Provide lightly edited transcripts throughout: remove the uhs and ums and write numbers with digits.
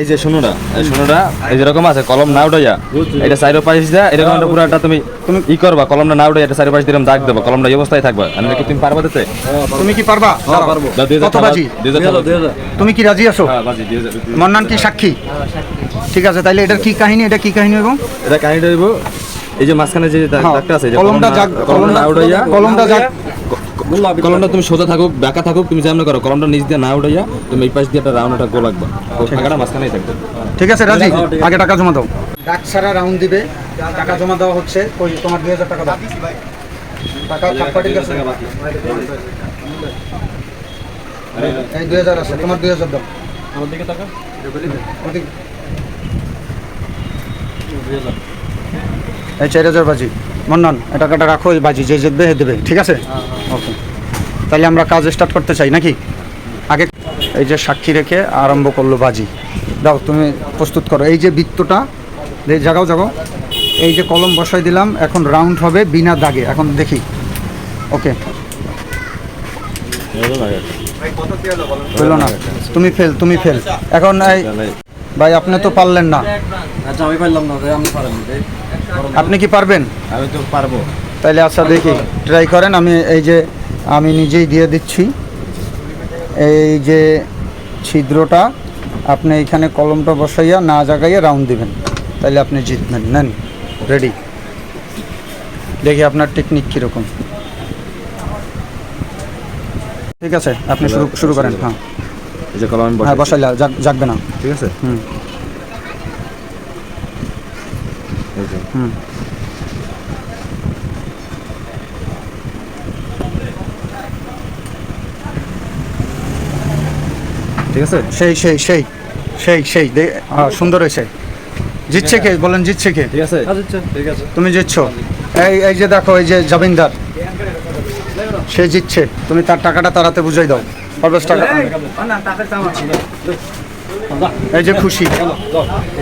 এই যে শোনোটা এই যেরকম আছে কলম না উঠাইয়া এটা সাইড পাশ দেয়া এরকম একটা পুরাটা তুমি ই করবা কলমটা না উঠাইয়া এটা সাইড পাশ দিলাম দাগ দেবা কলমটা এই অবস্থায় থাকবা আমি কি তুমি পারবা দিতে তুমি কি পারবা? পারবো কত বাজি? তুমি কি রাজি আছো? হ্যাঁ বাজি 2000 মন্নান কি সাক্ষী? ঠিক আছে, তাইলে এটার কি কাহিনী, এটা কি কাহিনী এবং এটা কাহিনীটা হইব এই যে মাঝখানে যে দাগটা আছে কলমটা জাগ, কলমটা না উঠাইয়া কলমটা জাগ, কলমটা তুমি সোজা থাকুক বাঁকা থাকুক তুমি যেমন করো কলমটা নিচ দিয়ে না উঠাইয়া তুমি এই পাশ দিয়ে একটা রাউন্ড একটা গোল রাখবা ওই টাকাটা মাঝখানেই থাকবে। ঠিক আছে রাজি, আগে টাকা জমা দাও। ডাক ছাড়া রাউন্ড দিবে, টাকা জমা দেওয়া হচ্ছে। কই তোমার 2000 টাকা দাও। টাকা থাপ্পাটির কাছে এই 2000 আছে, তোমার 2000 দাও। আমার দিকে টাকা এই 4000 বাজি। মন্নান এই টাকাটা রাখো, এই বাজি যে জিতবে হে দেবে, ঠিক আছে? ওকে, তাহলে আমরা কাজ স্টার্ট করতে চাই নাকি? আগে এই যে সাক্ষী রেখে আরম্ভ করলো বাজি। দাও তুমি প্রস্তুত করো। এই যে বৃত্তটা জাগাও জাগাও, এই যে কলম বসাই দিলাম, এখন রাউন্ড হবে বিনা দাগে। এখন দেখি, ওকে হলো না, তুমি ফেল এখন। এই ভাই আপনি তো পারলেন না। আচ্ছা আমি পারলাম না, আমি পারলাম। আপনি কি পারবেন? আমি তো পারবো। তাইলে আচ্ছা দেখি, ট্রাই করেন। আমি নিজেই দিয়ে দিচ্ছি। এই যে ছিদ্রটা আপনি এইখানে কলমটা বসাইয়া না জাগাইয়া রাউন্ড দিবেন, তাইলে আপনি জিতবেন। নেন, রেডি। দেখি আপনার টেকনিক কীরকম। ঠিক আছে, আপনি শুরু করেন। হ্যাঁ এই যে কলম হ্যাঁ বসাইলা, জাগবে না। ঠিক আছে। হুম ঠিক আছে। সেই সুন্দর হয়েছে। জিতছে কে বলেন? জিতছে কে? ঠিক আছে ঠিক আছে। তুমি জিতছ। এই যে দেখো, এই যে জামিনদার সে জিতছে। তুমি তার টাকাটা তাড়াতে বুঝাই দাও। 50 টাকা। এই যে খুশি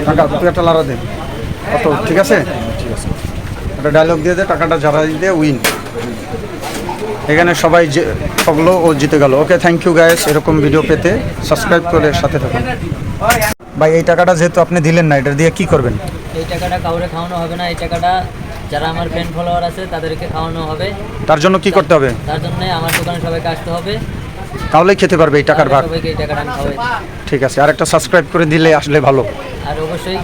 টাকা, তুই একটা লাড়া দে। কত? ঠিক আছে, একটা ডায়লগ দিয়ে দে, টাকাটা যারা দিয়ে উইন। এখানে সবাই যে ঠকলো, ও জিতে গেল। ওকে, থ্যাংক ইউ গাইস। এরকম ভিডিও পেতে সাবস্ক্রাইব করে সাথে থাকুন। ভাই এই টাকাটা যেহেতু আপনি দিলেন না, এটা দিয়ে কি করবেন? এই টাকাটা কাউরে খাওয়ানো হবে না, এই টাকাটা যারা আমার ফ্যান ফলোয়ার আছে তাদেরকে খাওয়ানো হবে। তার জন্য কি করতে হবে? তার জন্য আমার দোকানে সবাইকে আসতে হবে, তাহলেই খেতে পারবে এই টাকার ভাগ। সবাইকে এই টাকাটা আমি খাওয়াই। ঠিক আছে, আর একটা সাবস্ক্রাইব করে দিলে আসলে ভালো। আর অবশ্যই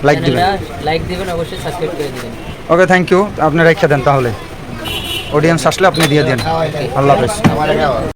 লাইক দিবেন। লাইক দিবেন, অবশ্যই সাবস্ক্রাইব করে দিবেন। ওকে, থ্যাংক ইউ। আপনি রেখে দেন তাহলে, অডিয়েন্স আসলে আপনি দিয়ে দেন। আল্লাহ হাফেজ।